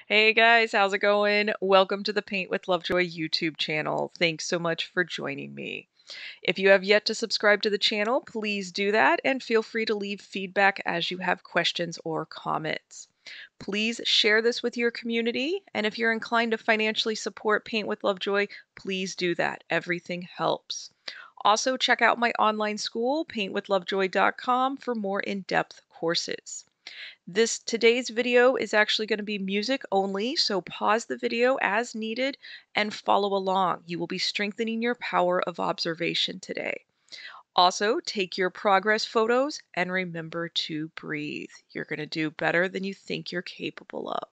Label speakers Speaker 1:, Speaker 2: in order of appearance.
Speaker 1: Hey guys, how's it going? Welcome to the Paint with Lovejoy YouTube channel. Thanks so much for joining me. If you have yet to subscribe to the channel, please do that and feel free to leave feedback as you have questions or comments. Please share this with your community, and if you're inclined to financially support Paint with Lovejoy, please do that. Everything helps. Also, check out my online school, paintwithlovejoy.com, for more in-depth courses. Today's video is actually going to be music only, so pause the video as needed and follow along. You will be strengthening your power of observation today. Also, take your progress photos and remember to breathe. You're going to do better than you think you're capable of.